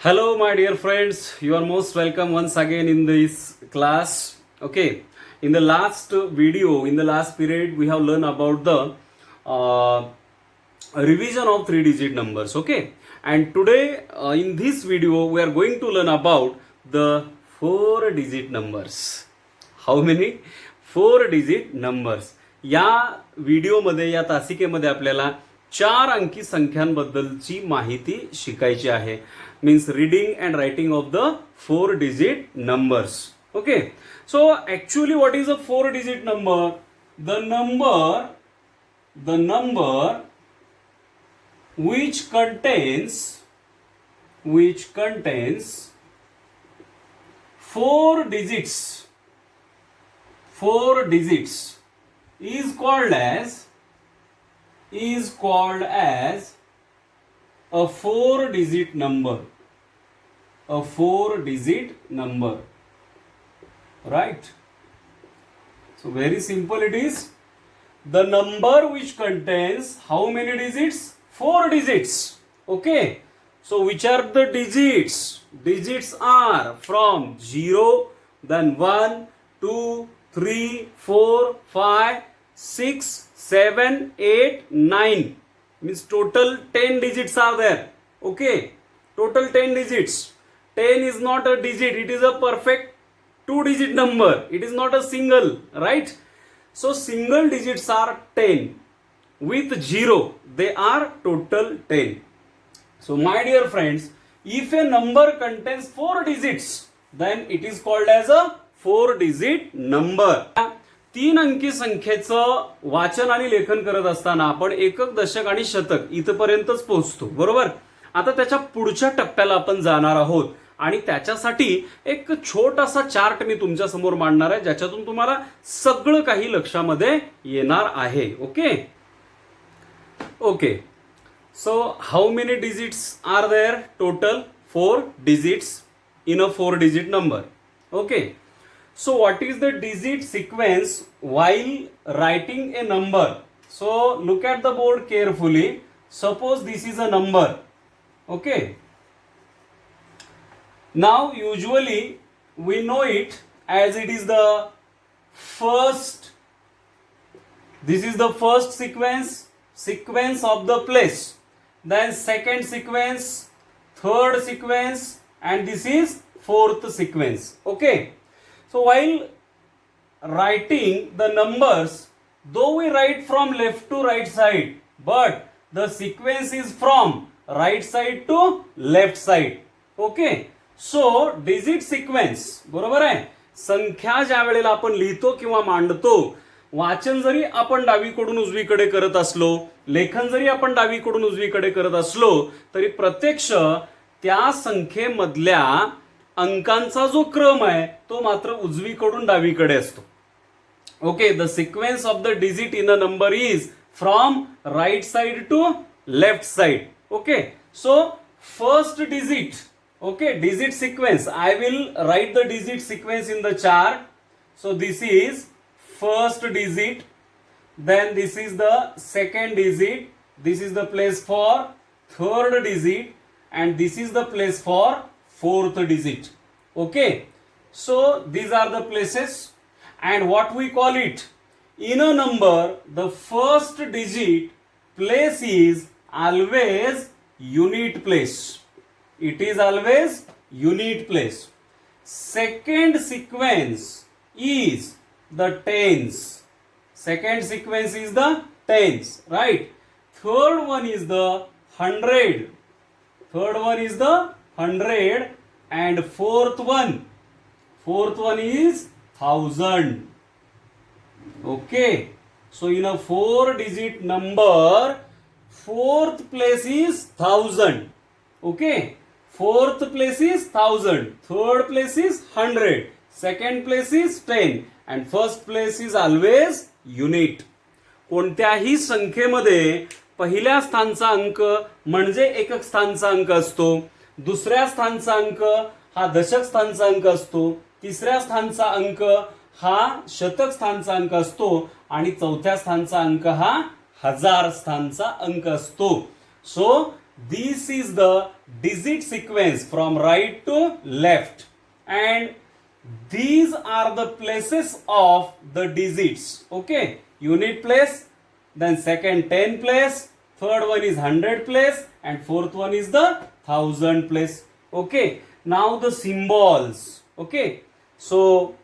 Hello, my dear friends. You are most welcome once again in this class. Okay. In the last video, in the last period, we have learned about the revision of three-digit numbers. Okay. And today, in this video, we are going to learn about the four-digit numbers. How many? Four-digit numbers. या व्हिडिओमध्ये या तासिकेमध्ये आपल्याला चार अंकी संख्यांबद्दलची माहिती शिकायची आहे. Means reading and writing of the four-digit numbers. Okay. So actually what is a four-digit number? The number which contains four digits is called as a four-digit number. A four-digit number. Right? So very simple it is. The number which contains how many digits? Four digits. Okay. So which are the digits? Digits are from 0, then 1, 2, 3, 4, 5, 6, 7, 8, 9. Means total 10 digits are there. Okay. Total 10 digits. 10 is not a digit. It is a perfect two-digit number. It is not a single. Right? So single digits are 10. With 0, they are total 10. So my dear friends, if a number contains four digits, then it is called as a four-digit number. तीन अंकी संख्येचं वाचन आणि लेखन करत असताना आपण एकक, दशक आणि शतक इथपर्यंतच पोहोचतो. बरोबर. आता त्याच्या पुढच्या टप्प्याला आपण जाणार आहोत आणि त्याच्यासाठी एक छोटासा चार्ट मी तुमच्या समोर मांडणार आहे, ज्याच्यातून तुम्हाला सगळं काही लक्षामध्ये येणार आहे. Okay. Okay, so how many digits are there? Total 4 digits in a four-digit number. Okay, so what is the digit sequence while writing a number? So look at the board carefully. Suppose this is a number. Okay, now usually we know it as it is the first. This is the first sequence of the place, then second sequence, third sequence, and this is fourth sequence. Okay, so while writing the numbers, though we write from left to right side, but the sequence is from right side to left side. Okay, so digit sequence, बरोबर आहे. संख्या ज्या वेळेला आपण लिहितो किंवा मांडतो, वाचन जरी आपण डावीकडून उजवीकडे करत असलो, लेखन जरी आपण डावीकडून उजवीकडे करत असलो, तरी प्रत्यक्ष त्या संख्येमधल्या अंकांचा जो क्रम आहे तो मात्र उजवीकडून डावीकडे असतो. Okay. The sequence of the digit in a number is from right side to left side. Okay. So first digit. Okay. Digit sequence. I will write the digit sequence in the chart. So this is first digit, then this is the second digit, this is the place for third digit, and this is the place for fourth digit. Okay, so these are the places, and what we call it in a number, the first digit place is always unit place. It is always unit place. Second sequence is the tens. Second sequence is the tens, right? Third one is the 100. Third one is the 100, and fourth one is 1000. Okay, so in a four-digit number, fourth place is 1000. Okay, fourth place is 1000, third place is 100, second place is 10, and first place is always unit. कोणत्याही संख्येमध्ये पहिल्या स्थानचा अंक म्हणजे एकक स्थानचा अंक असतो, दुसऱ्या स्थानचा अंक हा दशक स्थानचा अंक असतो, तिसऱ्या स्थानचा अंक हा शतक स्थानचा अंक असतो, आणि चौथ्या स्थानचा अंक हा हजार स्थानचा अंक असतो. So this is the digit sequence from right to left, and these are the places of the digits. Okay, unit place, then second 10 place, third one is 100 place, and fourth one is the 1000 place. Okay, now the symbols. Okay, so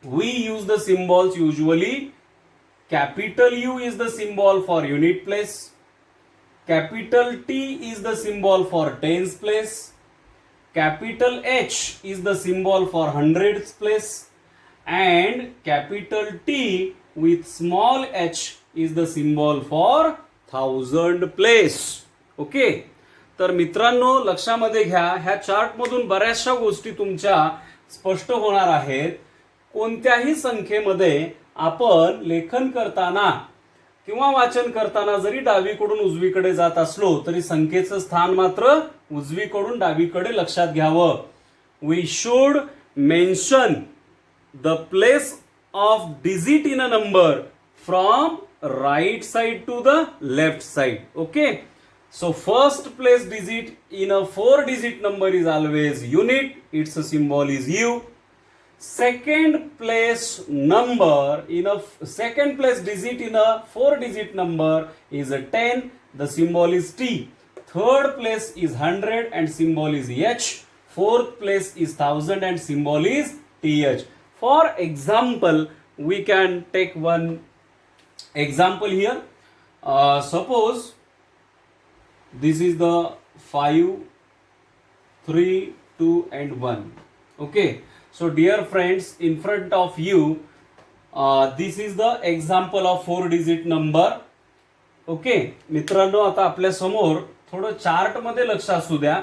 we use the symbols usually. Capital U is the symbol for unit place, capital T is the symbol for tens place, capital H is the symbol for hundreds place, and capital T with small h is the symbol for 1000 place. Okay, तर मित्रांनो लक्षामध्ये घ्या, ह्या chart मधून बऱ्याचशा गोष्टी तुमच्या स्पष्ट होणार आहेत. कोणत्याही संख्येमध्ये आपण लेखन करताना किंवा वाचन करताना जरी डावीकडून उजवीकडे जात असलो तरी संख्येचं स्थान मात्र उजवीकडून डावीकडे लक्षात घ्यावं. We should mention the place of digit in a number from right side to the left side. Okay, so first place digit in a 4 digit number is always unit, its symbol is U. Second place number in a second place digit in a 4 digit number is a 10, the symbol is T. Third place is 100 and symbol is H. Fourth place is 1000 and symbol is TH. For example, we can take one example here. Suppose this is the 5, 3, 2 and 1. Okay, so dear friends, in front of you this is the example of 4 digit number. Okay मित्रांनो, आता आपल्या समोर थोडं chart मध्ये लक्ष असू द्या.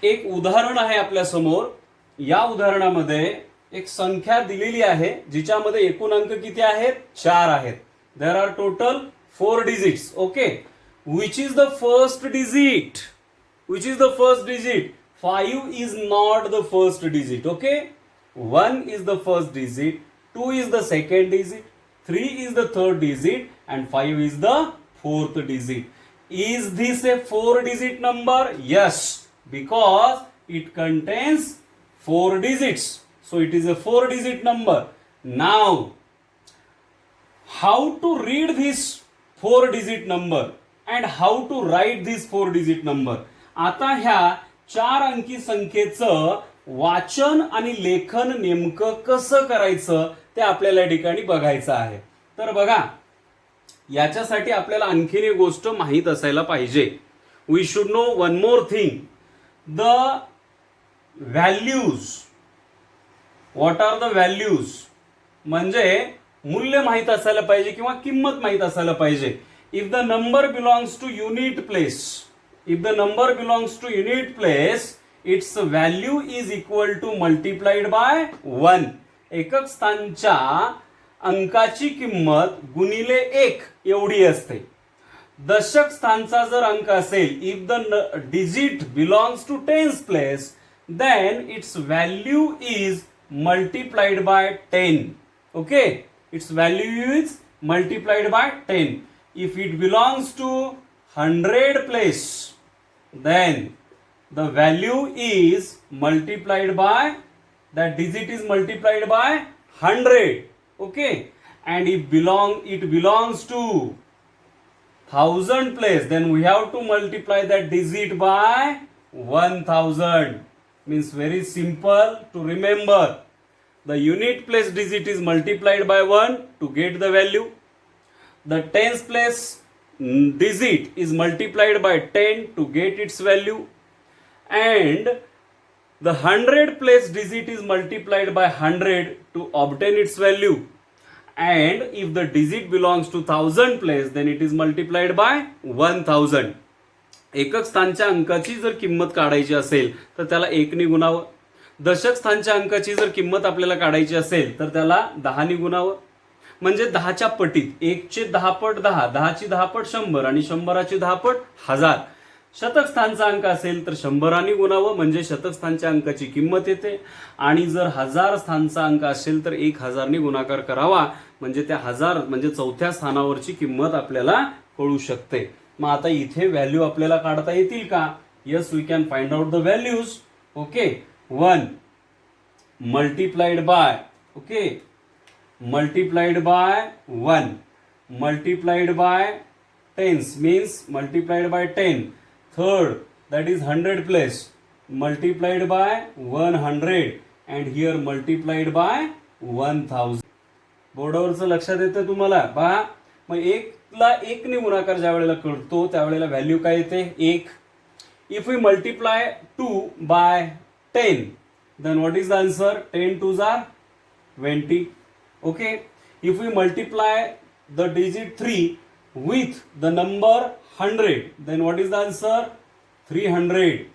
एक उदाहरण आहे आपल्या समोर. या उदाहरणामध्ये एक संख्या दिलेली आहे जिच्यामध्ये एकूण अंक किती आहेत? 4 आहेत. There are total 4 digits. Okay, which is the first digit? Which is the first digit? 5 is not the first digit. Okay, 1 is the first digit, 2 is the second digit, 3 is the third digit, and 5 is the fourth digit. Is this a 4 digit number? Yes, because it contains 4 digits, so it is a 4 digit number. Now, how to read this 4 digit number and how to write this 4 digit number? आता ह्या 4 अंकी संख्येचं वाचन आणि लेखन नेमकं कसं करायचं ते आपल्याला या ठिकाणी बघायचं आहे. तर बघा, याच्यासाठी आपल्याला आणखीन एक गोष्ट माहीत असायला पाहिजे. We should know one more thing, the values. What are the values? म्हणजे मूल्य माहीत असायला पाहिजे किंवा किंमत माहीत असायला पाहिजे. If the number belongs to unit place, if the number belongs to unit place, its value is equal to multiplied by 1. एकक स्थानच्या अंकाची किंमत गुणिले 1 एवढी असते. दशक स्थानचा जर अंक असेल, if the digit belongs to tens place, then its value is multiplied by 10. Okay, its value is multiplied by 10. If it belongs to 100 place, then the value is multiplied by, that digit is multiplied by 100. Okay, and if it belongs to 1000 place, then we have to multiply that digit by 1000. Means very simple to remember. The unit place digit is multiplied by 1 to get the value. The tens place digit is multiplied by 10 to get its value, and the 100 place digit is multiplied by 100 to obtain its value, and if the digit belongs to 1000 place, then it is multiplied by 1000. एकक स्थानच्या अंकाची जर किंमत काढायची असेल तर त्याला 1 ने गुणावं. दशक स्थानच्या अंकाची जर किंमत आपल्याला काढायची असेल तर त्याला 10 ने गुणावं. म्हणजे 10च्या पटीत 1चे 10 पट 10, 10ची 10 पट 100 आणि 100ची 10 पट 1000. शतक स्थानचा अंक असेल तर 100 गुणावं म्हणजे शतक स्थानच्या अंकाची किंमत येते. आणि जर 1000 स्थानचा अंक असेल तर 1000 गुणाकार करावा म्हणजे त्या 1000 म्हणजे चौथ्या स्थानावरची किंमत आपल्याला कळू शकते. मग आता इथे व्हॅल्यू आपल्याला काढता येतील का? Yes, we can find out the values. Okay, 1 multiplied by, okay, multiplied by 1 multiplied by tens means multiplied by 10. Third, that is 100 place multiplied by 100 and here multiplied by 1000. बोर्डावरचं लक्षात येतं तुम्हाला? पहा, मग एकला एकने गुणाकार ज्या वेळेला करतो त्यावेळेला व्हॅल्यू काय येते? 1. If we multiply 2 by 10 then what is the answer? 10 2s are 20. Okay, if we multiply the digit 3 with the number 100 then what is the answer? 300.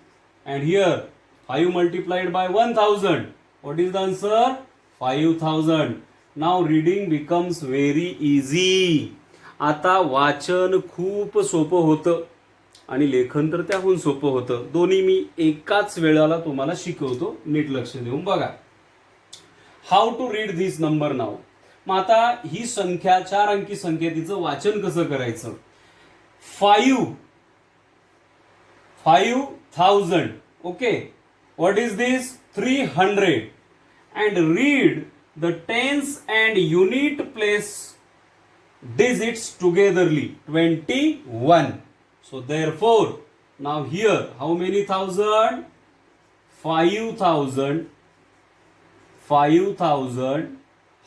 And here 5 multiplied by 1000, what is the answer? 5000. Now reading becomes very easy. आता वाचन खूप सोपं होतं आणि लेखन तर त्याहून सोपं होतं. दोन्ही मी एकाच वेळेला तुम्हाला शिकवतो, नीट लक्ष देऊन बघा. How to read this number now. मग आता ही संख्या 4 अंकी संख्या, तिचं वाचन कसं करायचं? 5000. Okay, what is this? 300. And read the tens and unit place digits togetherly 21. So therefore now here how many thousand? 5000.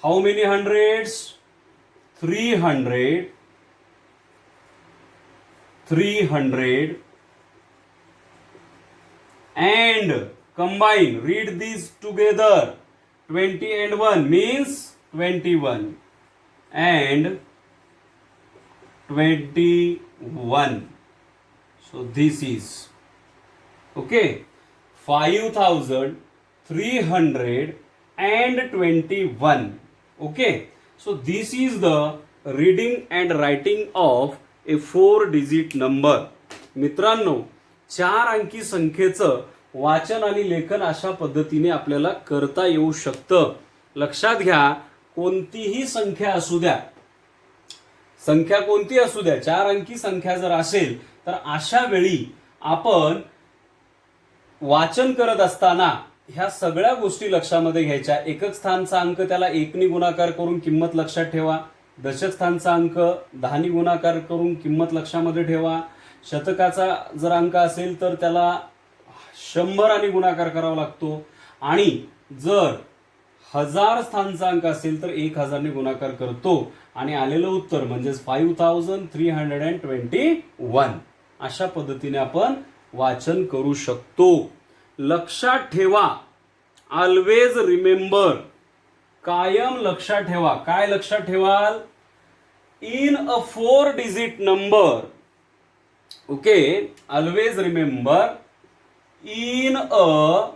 How many hundreds? 300. And combine, read these together. 20 and 1 means 21 and 21. So this is, okay, 5300 and 21. Okay, so this is the reading and writing of a 4-digit number. मित्रांनो, 4 अंकी संख्येचं वाचन आणि लेखन अशा पद्धतीने आपल्याला करता येऊ शकतं. लक्षात घ्या, कोणतीही संख्या असू द्या, संख्या कोणती असू द्या, 4 अंकी संख्या जर असेल तर अशा वेळी आपण वाचन करत असताना ह्या सगळ्या गोष्टी लक्षामध्ये घ्यायच्या. एकक स्थानचा अंक त्याला 1 ने गुणाकार करून किंमत लक्षात ठेवा. दशक स्थानचा अंक 10 ने गुणाकार करून किंमत लक्षामध्ये ठेवा. शतकाचा जर अंक असेल तर त्याला 100 ने गुणाकार करावा लागतो. आणि जर 1000 स्थानचा अंक असेल तर 1000 ने गुणाकार करतो आणि आलेलं उत्तर म्हणजेच 5321. अशा पद्धतीने आपण वाचन करू शकतो. लक्षात ठेवा, ऑलवेज रिमेंबर, कायम लक्षात ठेवा. काय लक्षात ठेवाल? In a 4-digit number. Okay, always remember, in a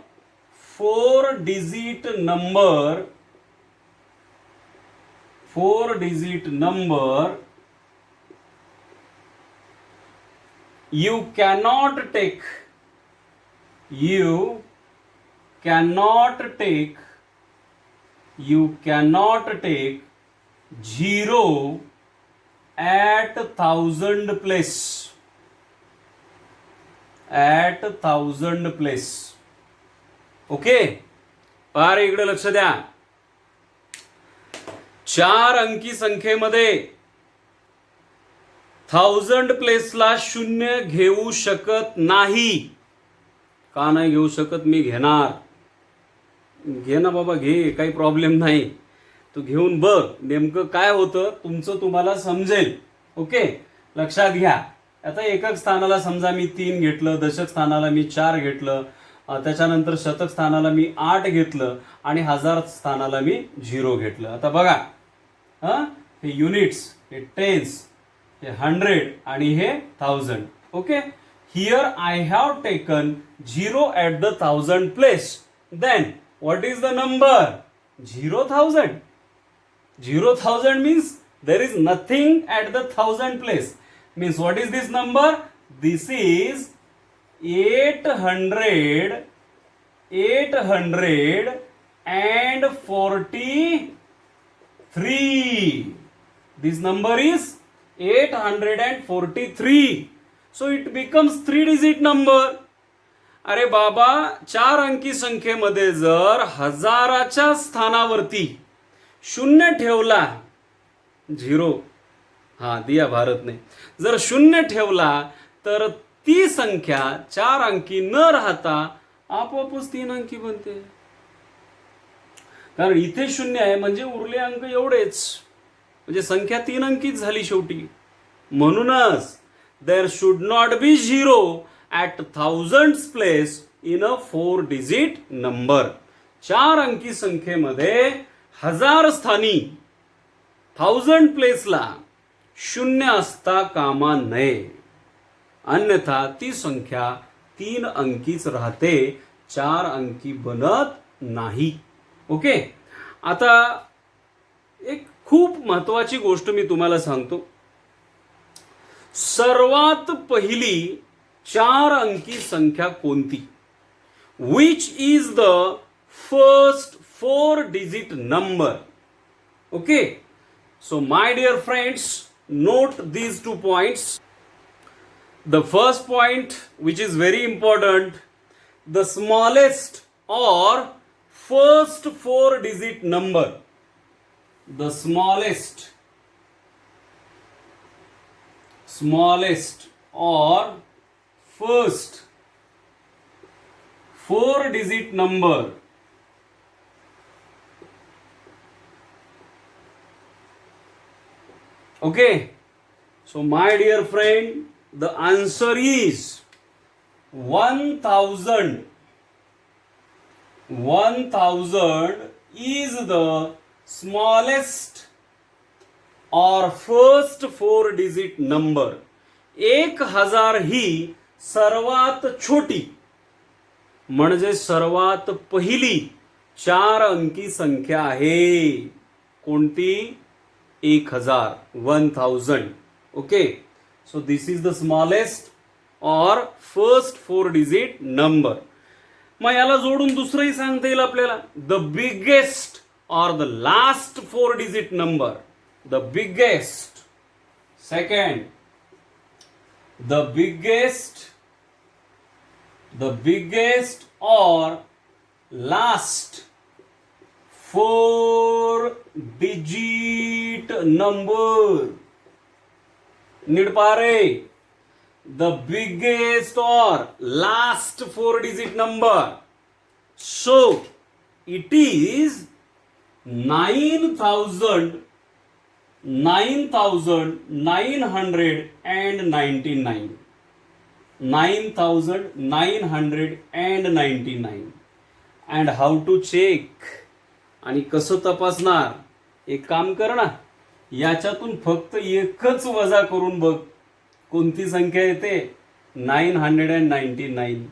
4-digit number, 4-digit number, you cannot take 0 at 1000 place. At 1000 place. Okay, पार इकडे लक्ष द्या. 4 अंकी संख्येमध्ये 1000 प्लेसला 0 घेऊ शकत नाही. का नाही घेऊ शकत? मी घेणार. घे ना बाबा, घे, काही प्रॉब्लेम नाही. तू घेऊन बघ नेमकं काय होतं, तुमचं तुम्हाला समजेल. ओके, लक्षात घ्या. आता एकक स्थानाला समजा मी 3 घेतलं, दशक स्थानाला मी 4 घेतलं, त्याच्यानंतर शतक स्थानाला मी 8 घेतलं आणि हजार स्थानाला मी 0 घेतलं. आता बघा, हे युनिट्स, हे टेन्स, हे 100 आणि हे 1000. Okay, here I have taken 0 at the 1000 place. Then what is the number? 0,000. 0,000 means there is nothing at the 1000 place. Means what is this number? This is 843. This number is 843. So it becomes 3 digit number. अरे बाबा, 4 अंकी संख्येमध्ये जर हजाराच्या स्थानावरती 0 ठेवला, 0, हा दिया भारतने, जर 0 ठेवला तर ती संख्या 4 अंकी न राहता आपोआपच 3 अंकी बनते. कारण इथे 0 आहे म्हणजे उरले अंक एवढेच, म्हणजे संख्या 3 अंकीच झाली शेवटी. म्हणूनच there should not be 0 at thousands place in a 4 digit number. 4 अंकी संख्येमध्ये 1000 स्थानी, 1000 प्लेसला 0 असता कामा नये, अन्यथा ती संख्या 3 अंकीच राहते, 4 अंकी बनत नाही. ओके. आता एक खूप महत्वाची गोष्ट मी तुम्हाला सांगतो. सर्वात पहिली 4 अंकी संख्या कोणती? Which is the first 4 digit number? Okay. So my dear friends, note these 2 points. The first point, which is very important, the smallest or first 4 digit number. The smallest or first 4 digit number. Okay, so my dear friend, the answer is 1000. 1000 is the smallest or first 4 digit number. 1000 ही सर्वात छोटी म्हणजे सर्वात पहिली 4 अंकी संख्या आहे. कोणती? 1000. Okay, so this is the smallest or first 4 digit number. मग याला जोडून दुसरंही सांगता येईल आपल्याला, the biggest or the last 4 digit number. The biggest. Second, the biggest or last 4 digit number. नीट पहा रे, the biggest or last 4 digit number. So it is 9,999. 9,999. And how to check? आणि कसं तपासणार? एक काम कर ना, याच्यातून फक्त एकच वजा करून बघ, कोणती संख्या येते? 999.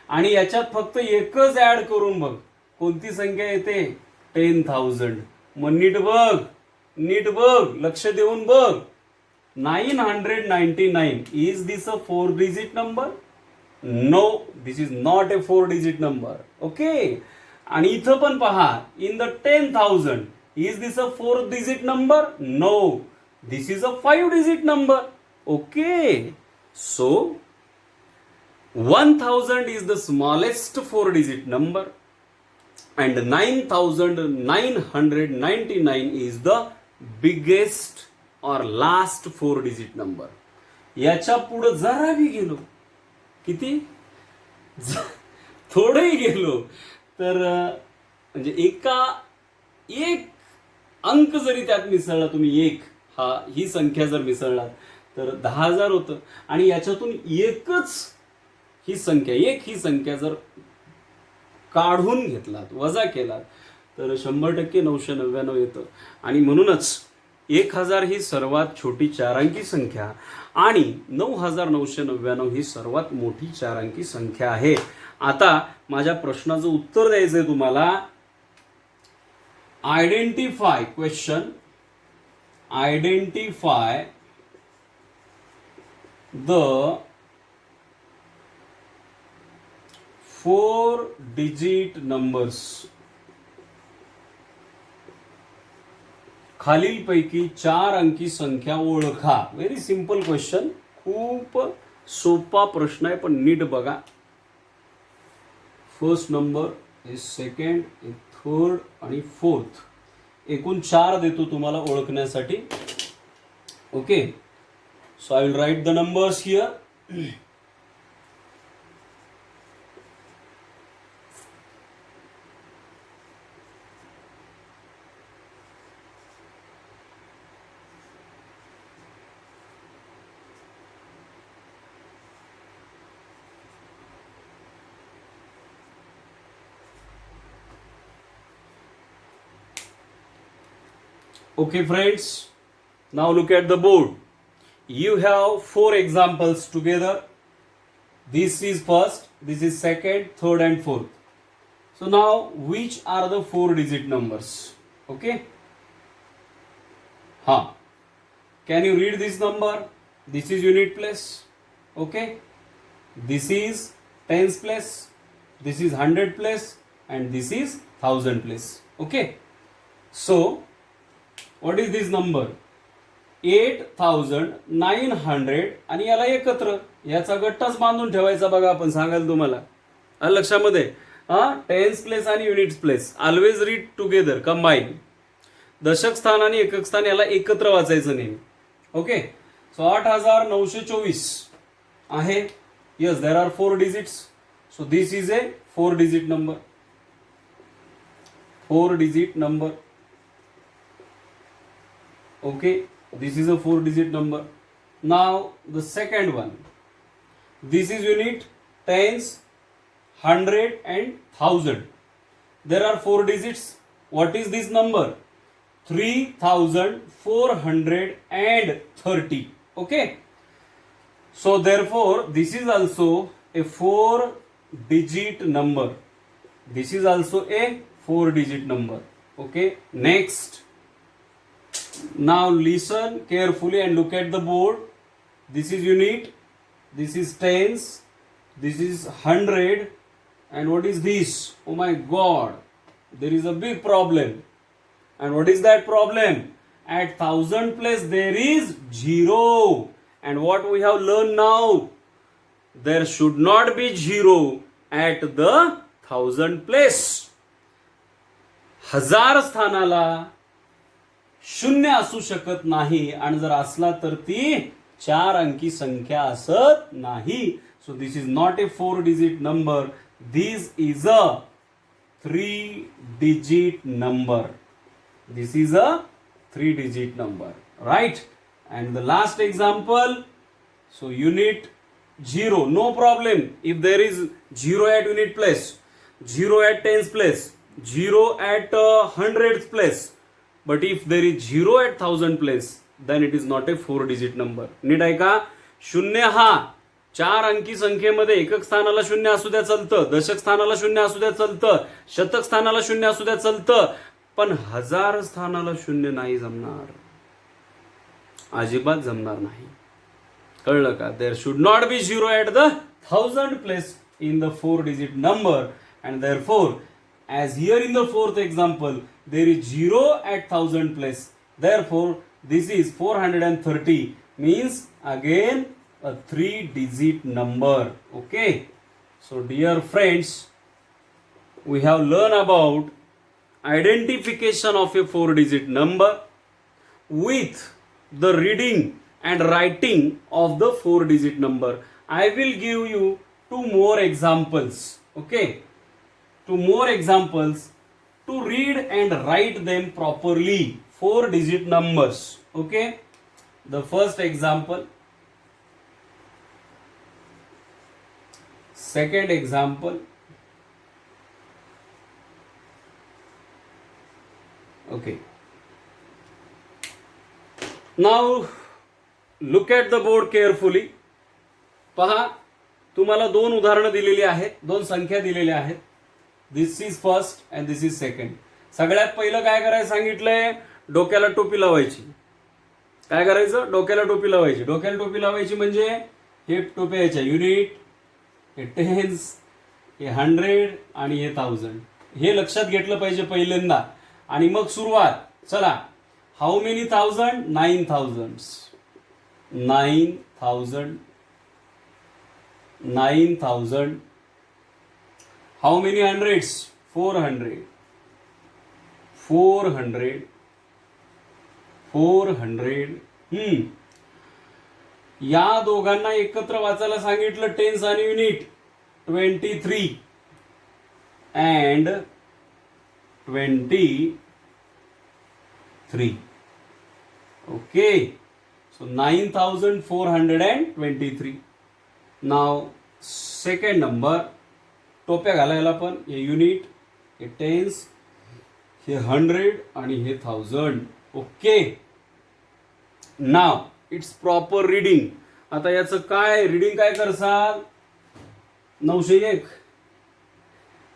आणि याच्यात फक्त एकच ऍड करून बघ, कोणती संख्या येते? 10,000. मग नीट बघ, लक्ष देऊन बघ. 999, is this a 4 digit number? No, this is not a 4 digit number. Okay. आणि इथं पण पहा, in the 10,000, is this a 4 digit number? No, this is a 5 digit number. Okay, so 1000 is the smallest 4 digit number and 9,999 is the biggest or last 4 digit number. याच्या पुढे जरा भी गेलो, किती थोडंही गेलो तर म्हणजे एक अंक जरी त्यात मिसळला तुम्ही, ही संख्या जर मिसळलात तर 10,000 होतं. आणि याच्यातून एकच ही संख्या जर काढून घेतलात, वजा केलात, तर 100% 999 येतं. आणि म्हणूनच 1000 ही सर्वात छोटी 4 अंकी संख्या आणि 9,999 ही सर्वात मोठी 4 अंकी संख्या आहे. आता माझ्या प्रश्नाचं उत्तर द्यायचंय तुम्हाला. Identify question, identify the 4 digit numbers. खालीलपैकी 4 अंकी संख्या ओळखा. व्हेरी सिंपल क्वेश्चन, खूप सोपा प्रश्न आहे पण नीट बघा. फर्स्ट नंबर, सेकंड, थर्ड आणि फोर्थ, एकूण 4 देतो तुम्हाला ओळखण्यासाठी. Okay, so I will write the numbers here. Okay friends, now look at the board. You have 4 examples together. This is first, this is second, third and fourth. So now which are the 4 digit numbers? Okay. Can you read this number? This is unit place. Okay. This is tens place. This is 100 place and this is 1000 place. Okay. So what is this number? 8900 आणि याला एकत्र, याचा गट्टाच बांधून ठेवायचा बघा. आपण सांगाल तुम्हाला लक्षामध्ये. टेन्स प्लेस आणि units place always read together, combine. दशक स्थान आणि एकक स्थान याला एकत्र वाचायचं नेहमी. ओके, सो 8924 आहे. Yes, there are 4 digits. So this is a 4 digit number. 4 digit number. Okay, this is a 4 digit number. Now the second one, this is unit, tens, 100 and 1000. There are 4 digits. What is this number? 3430. Okay, so therefore this is also a 4 digit number. This is also a 4 digit number. Okay, next. Now listen carefully and look at the board. This is unit, this is tens, this is 100 and what is this? Oh my god, there is a big problem. And what is that problem? At 1000 place there is 0. And what we have learned now? There should not be 0 at the 1000 place. 1000 स्थानाला 0 असू शकत नाही आणि जर असला तर ती 4 अंकी संख्या असत नाही. So this is not a 4 digit number. This is a 3 digit number. This is a 3 digit number, right? And the last example, so unit 0, no problem. If there is 0 at unit place, 0 at tens place, 0 at hundreds place, but if there is 0 at 1000 place, then it is not a 4 digit number. नीट आहे का? 0 हा 4 अंकी संख्येमध्ये एकक स्थानाला 0 असू द्या चालतं, दशक स्थानाला 0 असू द्या चालतं, शतक स्थानाला 0 असू द्या चालतं, पण 1000 स्थानाला 0 नाही जमणार, अजिबात जमणार नाही. कळलं का? There should not be 0 at the 1000 place in the 4 digit number. And therefore as here in the fourth example there is 0 at 1000 place, therefore this is 430, means again a 3 digit number. Okay, so dear friends, we have learned about identification of a 4 digit number with the reading and writing of the 4 digit number. I will give you 2 more examples. Okay, 2 more examples to read and write them properly. 4 digit numbers. Okay, the first example, second example. Okay, now look at the board carefully. पहा, तुम्हाला 2 उदाहरणं दिलेली आहेत, 2 संख्या दिलेल्या आहेत. This is first and this is second. सगळ्यात पहिलं काय करायचं सांगितलंय? डोक्याला टोपी लावायची. काय करायचं? डोक्याला टोपी लावायची. डोक्याला टोपी लावायची म्हणजे हे टोप्या यायच्या, युनिट, हे टेन्स, हे 100 आणि हे 1000. हे लक्षात घेतलं पाहिजे पहिल्यांदा. आणि मग सुरुवात. चला, how many 1000? 9000. 9000. 9,000. How many hundreds? 400. 400. या दोघांना एकत्र वाचायला सांगितलं टेन्स आणि unit. 23 and 23. Okay, so 9,423. Now second number, टोप्या घालायला पण हे युनिट, हे टेन्स, हे 100 आणि हे 1000. Okay, now it's proper reading. आता याचं काय रीडिंग काय करसाल? 901,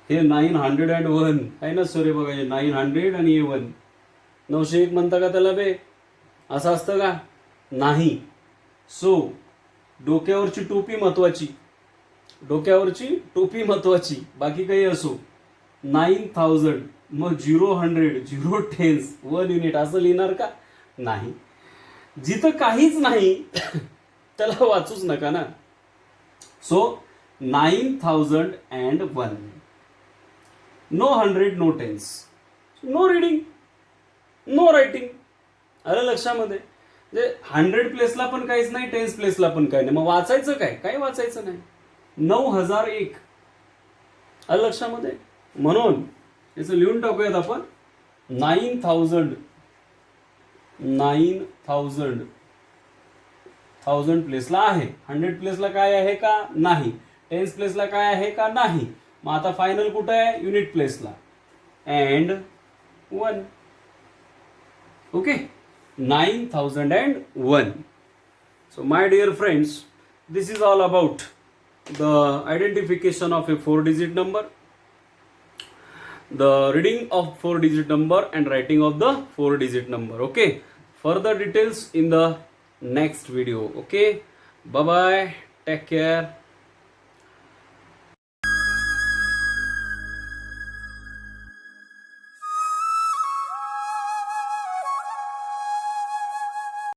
हे 901 आहे ना सर, बघा हे 900 आणि हे 1. 901 म्हणता का त्याला बे? असं असतं का? नाही. सो डोक्यावरची टोपी महत्वाची, डोक्यावरची टोपी महत्वाची, बाकी काही असो. 9,000 मग 0, 0 टेन्स, 1 युनिट असं लिहिणार का? नाही. जिथं काहीच नाही त्याला वाचूच नका ना. So 9,001. No 100, no tens, no reading, no writing. आलं लक्षामध्ये? म्हणजे 100 प्लेसला पण काहीच नाही, टेन्स प्लेसला पण काही नाही, मग वाचायचं काय? काही वाचायचं नाही. 9,001. आलं लक्षामध्ये? म्हणून याचं लिहून टाकूयात आपण. 9,000. 1000 प्लेसला आहे, 100 प्लेसला काय आहे का? नाही. टेन्स प्लेसला काय आहे का? नाही. मग आता फायनल कुठं आहे? युनिट प्लेसला. And 1. Okay, 9,001. So my dear friends, this is all about the identification of a 4-digit number, the reading of 4-digit number and writing of the 4-digit number. Okay, further details in the next video. Okay, bye bye, take care.